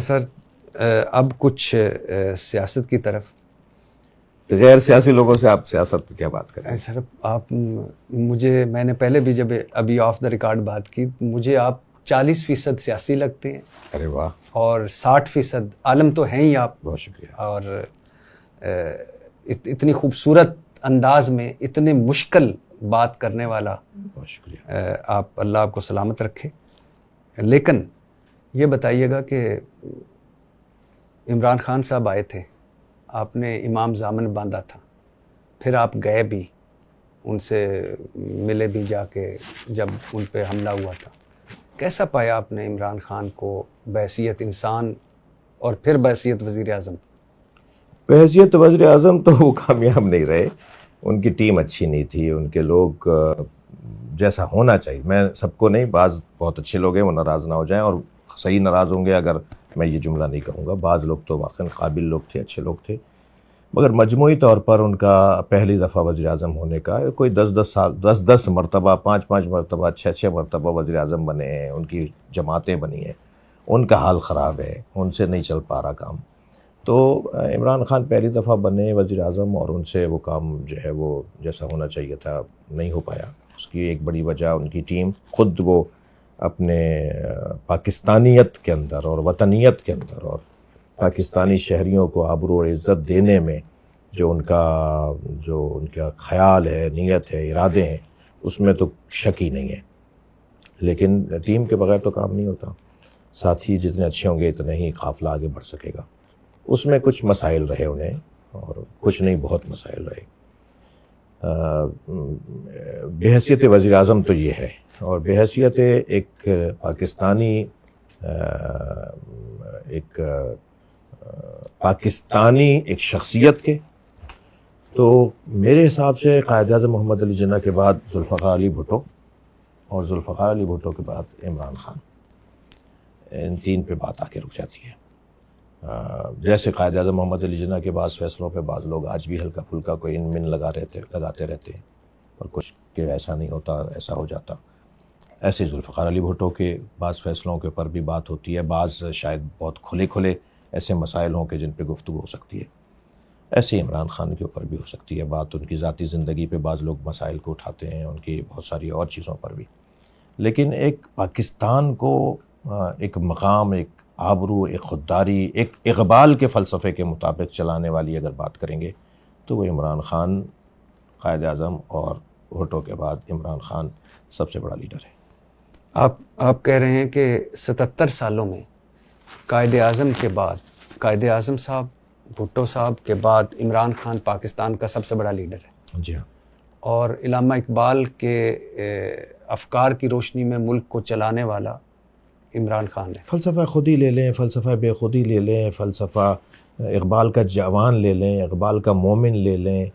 سر اب کچھ سیاست کی طرف. غیر سیاسی لوگوں سے آپ سیاست پہ کیا بات کریں؟ سر آپ میں نے پہلے بھی جب ابھی آف دا ریکارڈ بات کی، مجھے آپ 40% سیاسی لگتے ہیں. ارے واہ. اور 60% عالم تو ہیں ہی آپ. بہت شکریہ. اور اتنی خوبصورت انداز میں اتنے مشکل بات کرنے والا. بہت شکریہ. اللہ آپ کو سلامت رکھے. لیکن یہ بتائیے گا کہ عمران خان صاحب آئے تھے، آپ نے امام ضامن باندھا تھا، پھر آپ گئے بھی، ان سے ملے بھی جا کے جب ان پہ حملہ ہوا تھا. کیسا پایا آپ نے عمران خان کو بحیثیت انسان اور پھر بحیثیت وزیر اعظم؟ بحیثیت وزیر اعظم تو وہ کامیاب نہیں رہے، ان کی ٹیم اچھی نہیں تھی، ان کے لوگ جیسا ہونا چاہیے. میں سب کو نہیں، بعض بہت اچھے لوگ ہیں، وہ ناراض نہ ہو جائیں، اور صحیح ناراض ہوں گے اگر میں یہ جملہ نہیں کہوں گا. بعض لوگ تو واقعاً قابل لوگ تھے، اچھے لوگ تھے، مگر مجموعی طور پر ان کا پہلی دفعہ وزیر اعظم ہونے کا کوئی 10 مرتبہ 5 مرتبہ 6 مرتبہ وزیر اعظم بنے ہیں، ان کی جماعتیں بنی ہیں، ان کا حال خراب ہے، ان سے نہیں چل پا رہا کام. تو عمران خان پہلی دفعہ بنے وزیر اعظم، اور ان سے وہ کام جو ہے وہ جیسا ہونا چاہیے تھا نہیں ہو پایا. اس کی ایک بڑی وجہ ان کی ٹیم خود، وہ اپنے پاکستانیت کے اندر اور وطنیت کے اندر اور پاکستانی شہریوں کو آبرو اور عزت دینے میں جو ان کا خیال ہے، نیت ہے، ارادے ہیں، اس میں تو شک ہی نہیں ہے. لیکن ٹیم کے بغیر تو کام نہیں ہوتا. ساتھی جتنے اچھے ہوں گے اتنے ہی قافلہ آگے بڑھ سکے گا. اس میں کچھ مسائل رہے انہیں، اور کچھ نہیں، بہت مسائل رہے. بحیثیت وزیر اعظم تو یہ ہے، اور بحیثیت ایک پاکستانی ایک شخصیت کے، تو میرے حساب سے قائد اعظم محمد علی جناح کے بعد ذوالفقار علی بھٹو، اور ذوالفقار علی بھٹو کے بعد عمران خان، ان تین پہ بات آ کے رک جاتی ہے. جیسے قائد اعظم محمد علی جناح کے بعض فیصلوں پہ بعض لوگ آج بھی ہلکا پھلکا کوئی ان من لگاتے رہتے ہیں، اور کچھ کہ ایسا نہیں ہوتا، ایسا ہو جاتا. ایسے ذوالفقار علی بھٹو کے بعض فیصلوں کے اوپر بھی بات ہوتی ہے، بعض شاید بہت کھلے ایسے مسائل ہوں کہ جن پہ گفتگو ہو سکتی ہے. ایسے عمران خان کے اوپر بھی ہو سکتی ہے بات، ان کی ذاتی زندگی پہ بعض لوگ مسائل کو اٹھاتے ہیں، ان کی بہت ساری اور چیزوں پر بھی. لیکن ایک پاکستان کو ایک مقام، ایک آبرو، ایک خودداری، ایک اقبال کے فلسفے کے مطابق چلانے والی اگر بات کریں گے تو وہ عمران خان، قائد اعظم، اور بھٹو کے بعد عمران خان سب سے بڑا لیڈر ہے. آپ کہہ رہے ہیں کہ 77 سالوں میں قائد اعظم کے بعد، قائد اعظم صاحب، بھٹو صاحب کے بعد عمران خان پاکستان کا سب سے بڑا لیڈر ہے. جی ہاں. اور علامہ اقبال کے افکار کی روشنی میں ملک کو چلانے والا عمران خان ہے. فلسفہ خودی لے لیں، فلسفہ بے خودی لے لیں، فلسفہ اقبال کا جوان لے لیں، اقبال کا مومن لے لیں،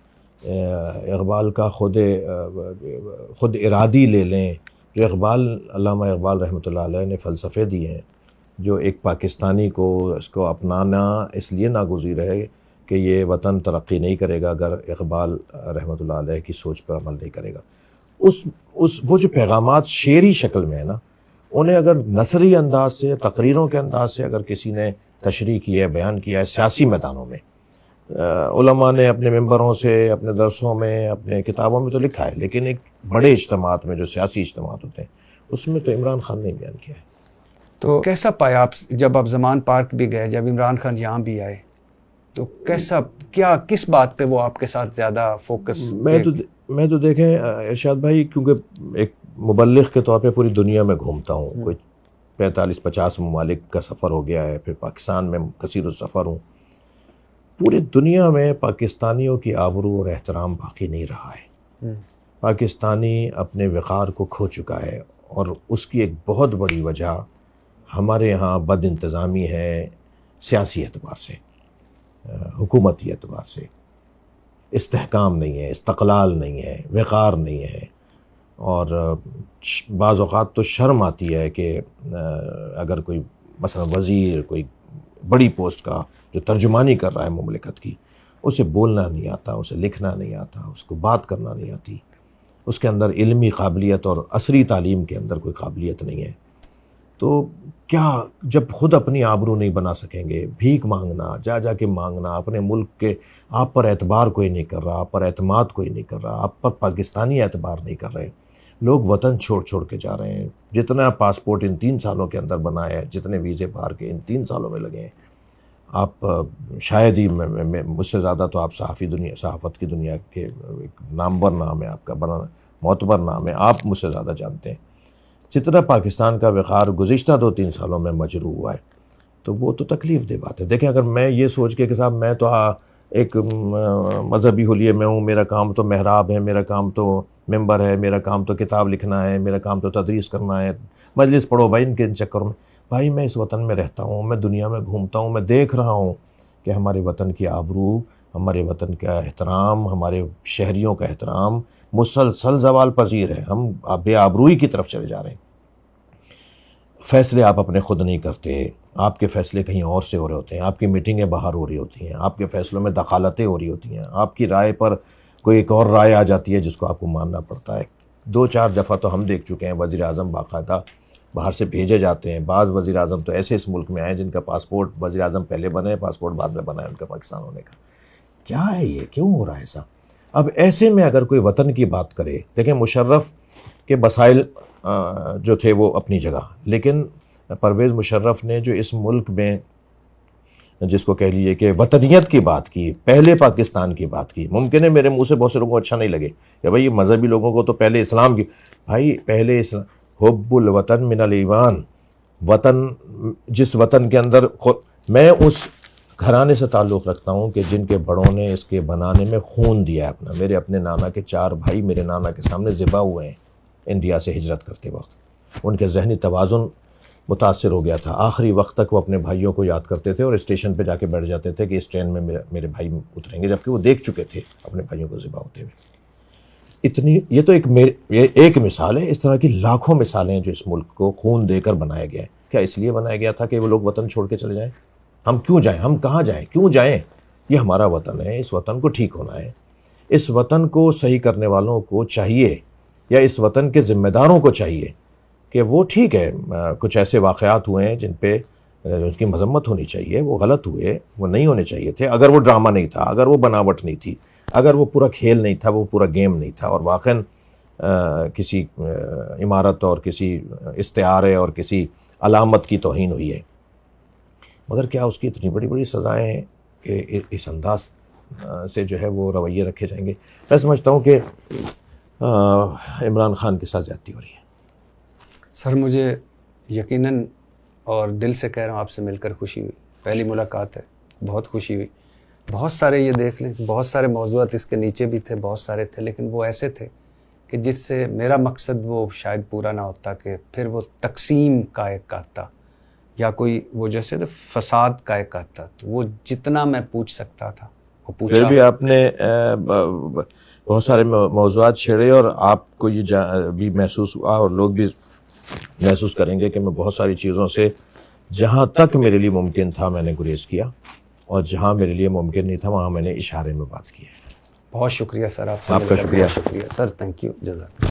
اقبال کا خود ارادی لے لیں. جو علامہ اقبال رحمۃ اللہ علیہ نے فلسفے دیے ہیں، جو ایک پاکستانی کو اس کو اپنانا اس لیے ناگزیر ہے کہ یہ وطن ترقی نہیں کرے گا اگر اقبال رحمۃ اللہ علیہ کی سوچ پر عمل نہیں کرے گا. وہ جو پیغامات شعری شکل میں ہے نا، انہیں اگر نثری انداز سے، تقریروں کے انداز سے اگر کسی نے تشریح کی ہے، بیان کیا ہے سیاسی میدانوں میں، علماء نے اپنے ممبروں سے، اپنے درسوں میں، اپنے کتابوں میں تو لکھا ہے، لیکن ایک بڑے اجتماعات میں جو سیاسی اجتماعات ہوتے ہیں اس میں تو عمران خان نے بیان کیا ہے. تو کیسا پایا آپ جب آپ زمان پارک بھی گئے، جب عمران خان یہاں بھی آئے، تو کس بات پہ وہ آپ کے ساتھ زیادہ فوکس؟ میں تو دیکھیں ارشاد بھائی، کیونکہ ایک مبلغ کے طور پہ پوری دنیا میں گھومتا ہوں، کوئی 45-50 ممالک کا سفر ہو گیا ہے، پھر پاکستان میں کثیر السفر ہوں. پوری دنیا میں پاکستانیوں کی آبرو اور احترام باقی نہیں رہا ہے. پاکستانی اپنے وقار کو کھو چکا ہے، اور اس کی ایک بہت بڑی وجہ ہمارے ہاں بد انتظامی ہے، سیاسی اعتبار سے، حکومتی اعتبار سے. استحکام نہیں ہے، استقلال نہیں ہے، وقار نہیں ہے. اور بعض اوقات تو شرم آتی ہے کہ اگر کوئی مثلا وزیر کوئی بڑی پوسٹ کا جو ترجمانی کر رہا ہے مملکت کی، اسے بولنا نہیں آتا، اسے لکھنا نہیں آتا، اس کو بات کرنا نہیں آتی، اس کے اندر علمی قابلیت اور عصری تعلیم کے اندر کوئی قابلیت نہیں ہے، تو کیا جب خود اپنی آبرو نہیں بنا سکیں گے، بھیک مانگنا، جا جا کے مانگنا، اپنے ملک کے آپ پر اعتبار کوئی نہیں کر رہا، آپ پر اعتماد کوئی نہیں کر رہا، آپ پر پاکستانی اعتبار نہیں کر رہے، لوگ وطن چھوڑ چھوڑ کے جا رہے ہیں. جتنا پاسپورٹ ان 3 سالوں کے اندر بنا ہے، جتنے ویزے باہر کے ان 3 سالوں میں لگے ہیں، آپ شاید ہی مجھ سے زیادہ تو آپ صحافت کی دنیا کے ایک نامور نام ہے آپ کا، بڑا معتبر نام ہے، آپ مجھ سے زیادہ جانتے ہیں جتنا پاکستان کا وقار گزشتہ 2-3 سالوں میں مجروح ہوا ہے. تو وہ تو تکلیف دہ بات ہے. دیکھیں اگر میں یہ سوچ کے کہ صاحب میں تو ایک مذہبی حلیے میں ہوں، میرا کام تو محراب ہے، میرا کام تو ممبر ہے، میرا کام تو کتاب لکھنا ہے، میرا کام تو تدریس کرنا ہے، مجلس پڑھو بھائی ان کے ان چکروں میں. بھائی میں اس وطن میں رہتا ہوں، میں دنیا میں گھومتا ہوں، میں دیکھ رہا ہوں کہ ہمارے وطن کی آبرو، ہمارے وطن کا احترام، ہمارے شہریوں کا احترام مسلسل زوال پذیر ہے. ہم بے آبروئی کی طرف چلے جا رہے ہیں. فیصلے آپ اپنے خود نہیں کرتے، آپ کے فیصلے کہیں اور سے ہو رہے ہوتے ہیں، آپ کی میٹنگیں باہر ہو رہی ہوتی ہیں، آپ کے فیصلوں میں دخالتیں ہو رہی ہوتی ہیں، آپ کی رائے پر کوئی ایک اور رائے آ جاتی ہے جس کو آپ کو ماننا پڑتا ہے. 2-4 دفعہ تو ہم دیکھ چکے ہیں وزیر اعظم باقاعدہ باہر سے بھیجے جاتے ہیں. بعض وزیر اعظم تو ایسے اس ملک میں آئے جن کا پاسپورٹ وزیر اعظم پہلے بنے، پاسپورٹ بعد میں بنا ہے ان کا پاکستان ہونے کا. کیا ہے یہ؟ کیوں ہو رہا ہے ایسا؟ اب ایسے میں اگر کوئی وطن کی بات کرے، دیکھیں مشرف کے مسائل جو تھے وہ اپنی جگہ، لیکن پرویز مشرف نے جو اس ملک میں جس کو کہہ لیجیے کہ وطنیت کی بات کی، پہلے پاکستان کی بات کی. ممکن ہے میرے منہ سے بہت سے لوگوں کو اچھا نہیں لگے کہ بھائی یہ مذہبی لوگوں کو تو پہلے اسلام کی، بھائی پہلے اسلام، حب الوطن من الایمان. وطن، جس وطن کے اندر میں اس گھرانے سے تعلق رکھتا ہوں کہ جن کے بڑوں نے اس کے بنانے میں خون دیا ہے اپنا. میرے اپنے نانا کے 4 بھائی میرے نانا کے سامنے ذبح ہوئے ہیں انڈیا سے ہجرت کرتے وقت. ان کے ذہنی توازن متاثر ہو گیا تھا. آخری وقت تک وہ اپنے بھائیوں کو یاد کرتے تھے اور اسٹیشن پہ جا کے بیٹھ جاتے تھے کہ اس ٹرین میں میرے بھائی اتریں گے، جبکہ وہ دیکھ چکے تھے اپنے بھائیوں کو ذبح ہوتے ہوئے. یہ تو ایک مثال ہے. اس طرح کی لاکھوں مثالیں ہیں جو اس ملک کو خون دے کر بنایا گیا ہے. کیا اس لیے بنایا گیا تھا کہ وہ لوگ وطن چھوڑ کے چلے جائیں؟ ہم کیوں جائیں؟ ہم کہاں جائیں؟ کیوں جائیں؟ یہ ہمارا وطن ہے، اس وطن کو ٹھیک ہونا ہے. اس وطن کو صحیح کرنے والوں کو چاہیے، یا اس وطن کے ذمہ داروں کو چاہیے کہ وہ ٹھیک ہے کچھ ایسے واقعات ہوئے ہیں جن پہ اس کی مذمت ہونی چاہیے، وہ غلط ہوئے، وہ نہیں ہونے چاہیے تھے. اگر وہ ڈرامہ نہیں تھا، اگر وہ بناوٹ نہیں تھی، اگر وہ پورا کھیل نہیں تھا، وہ پورا گیم نہیں تھا، اور واقعاً کسی عمارت اور کسی استعارے اور کسی علامت کی توہین ہوئی ہے، مگر کیا اس کی اتنی بڑی بڑی سزائیں ہیں کہ اس انداز سے جو ہے وہ رویے رکھے جائیں گے؟ میں سمجھتا ہوں کہ عمران خان کے ساتھ زیادتی ہو رہی ہے. سر مجھے یقیناً اور دل سے کہہ رہا ہوں آپ سے مل کر خوشی ہوئی. پہلی ملاقات ہے، بہت خوشی ہوئی. بہت سارے یہ دیکھ لیں، بہت سارے موضوعات اس کے نیچے بھی تھے، بہت سارے تھے، لیکن وہ ایسے تھے کہ جس سے میرا مقصد وہ شاید پورا نہ ہوتا کہ پھر وہ تقسیم کا ایک آتا یا کوئی وہ جیسے فساد کا ایک آتا. تو وہ جتنا میں پوچھ سکتا تھا وہ پوچھا. پھر بھی آپ نے بہت سارے موضوعات چھیڑے اور آپ کو یہ بھی محسوس ہوا اور لوگ بھی محسوس کریں گے کہ میں بہت ساری چیزوں سے جہاں تک میرے لیے ممکن تھا میں نے گریز کیا، اور جہاں میرے لیے ممکن نہیں تھا وہاں میں نے اشارے میں بات کی ہے. بہت شکریہ سر، آپ کا شکریہ سر. Thank you. جزاک.